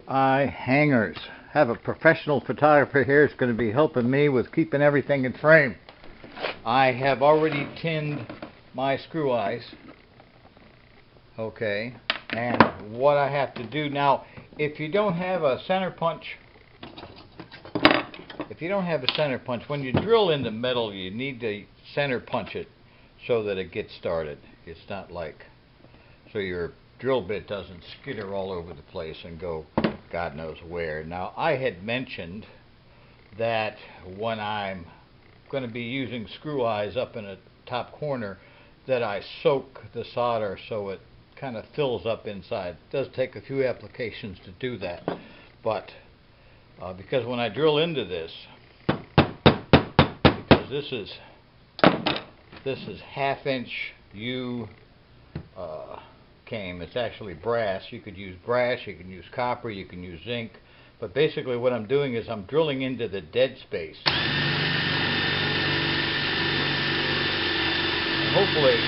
Eye hangers. Have a professional photographer here is going to be helping me with keeping everything in frame. I have already tinned my screw eyes. Okay, and what I have to do now, if you don't have a center punch, when you drill into metal, you need to center punch it so that it gets started. It's not like, so your drill bit doesn't skitter all over the place and go God knows where. Now, I had mentioned that when I'm going to be using screw eyes up in a top corner, that I soak the solder so it kind of fills up inside. It does take a few applications to do that, but because when I drill into this, because this is 1/2" U came. It's actually brass. You could use brass, you can use copper, you can use zinc, but basically what I'm doing is I'm drilling into the dead space. And hopefully,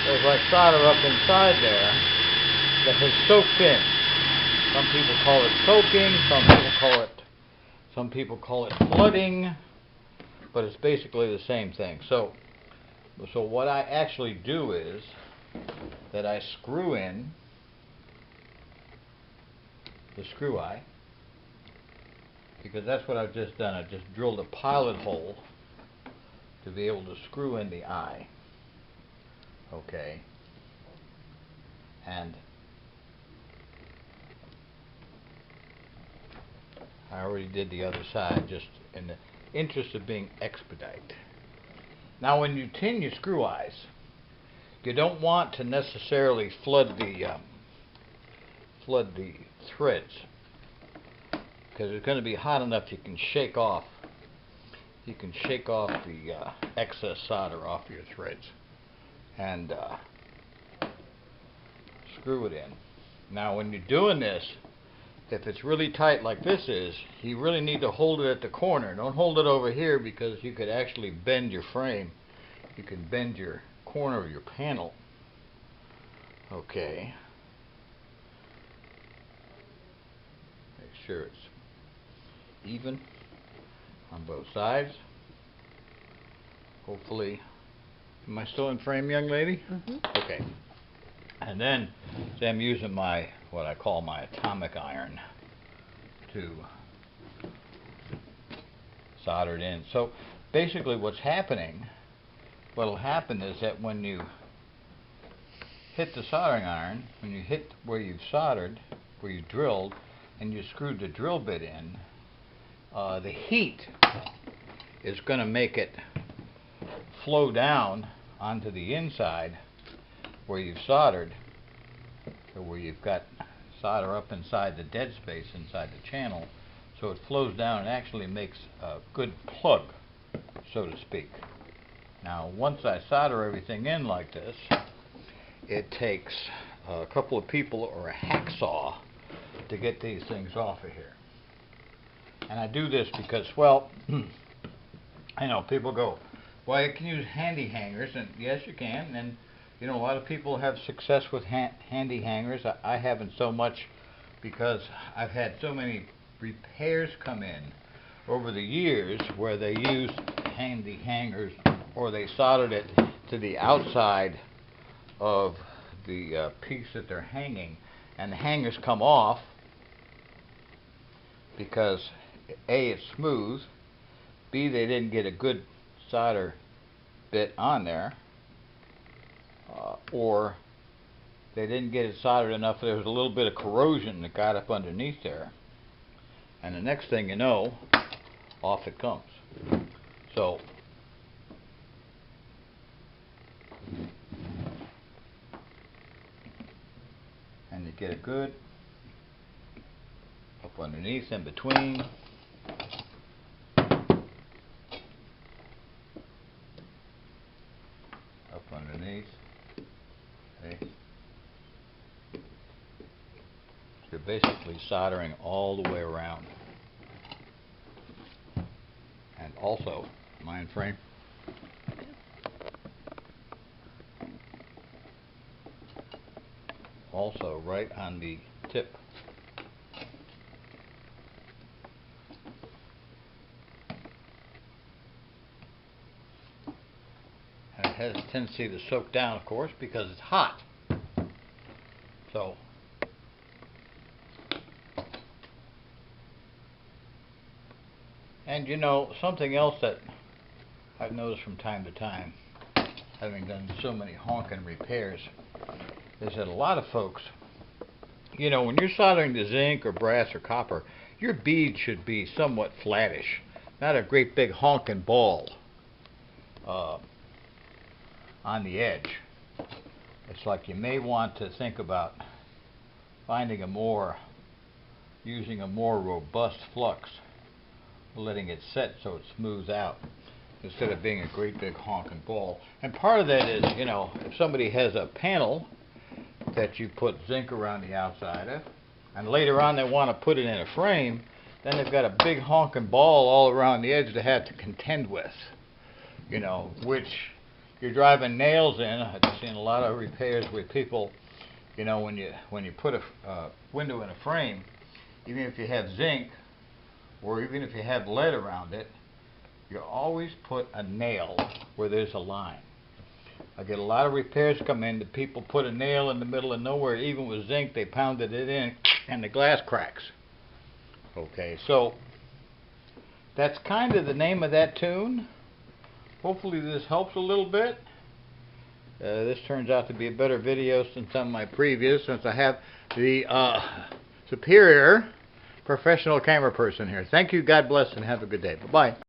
as I solder up inside there, that has soaked in. Some people call it soaking, some people call it flooding, but it's basically the same thing. So what I actually do is that I screw in the screw eye, because that's what I've just done. I just drilled a pilot hole to be able to screw in the eye. Okay. And I already did the other side just in the interest of being expedite. Now when you tin your screw eyes, you don't want to necessarily flood the threads, because it's going to be hot enough you can shake off the excess solder off your threads and screw it in. Now when you're doing this, if it's really tight like this is, you really need to hold it at the corner. Don't hold it over here, because you could actually bend your frame. You can bend your corner of your panel. Okay. Make sure it's even on both sides. Hopefully, am I still in frame, young lady? Mm-hmm. Okay. And then, see, I'm using what I call my atomic iron to solder it in. So basically what'll happen is that when you hit the soldering iron, when you hit where you've soldered, where you drilled, and you screwed the drill bit in, the heat is going to make it flow down onto the inside where you've soldered, or where you've got solder up inside the dead space inside the channel, so it flows down and actually makes a good plug, so to speak. Now once I solder everything in like this, it takes a couple of people or a hacksaw to get these things off of here. And I do this because, well, I know people go, well, you can use handy hangers, and yes you can, and you know, a lot of people have success with handy hangers. I haven't so much, because I've had so many repairs come in over the years where they used handy hangers, or they soldered it to the outside of the piece that they're hanging, and the hangers come off because A, it's smooth, B, they didn't get a good solder bit on there, or they didn't get it soldered enough. There was a little bit of corrosion that got up underneath there, and the next thing you know, off it comes. So and you get it good up underneath, in between, up underneath. Okay. You're basically soldering all the way around. And also, mind frame, also right on the tip. And it has a tendency to soak down, of course, because it's hot. So and you know, something else that I've noticed from time to time, having done so many honking repairs, is that a lot of folks, you know, when you're soldering to zinc or brass or copper, your bead should be somewhat flattish, not a great big honking ball on the edge. It's like you may want to think about finding using a more robust flux, letting it set so it smooths out, instead of being a great big honking ball. And part of that is, you know, if somebody has a panel that you put zinc around the outside of, and later on they want to put it in a frame, then they've got a big honking ball all around the edge to have to contend with, you know, which you're driving nails in. I've seen a lot of repairs with people, you know, when you put a window in a frame, even if you have zinc or even if you have lead around it, you always put a nail where there's a line. I get a lot of repairs come in that people put a nail in the middle of nowhere. Even with zinc, they pounded it in and the glass cracks. Okay, so that's kind of the name of that tune. Hopefully this helps a little bit. This turns out to be a better video than some of my previous, since I have the superior professional camera person here. Thank you, God bless, and have a good day. Bye-bye.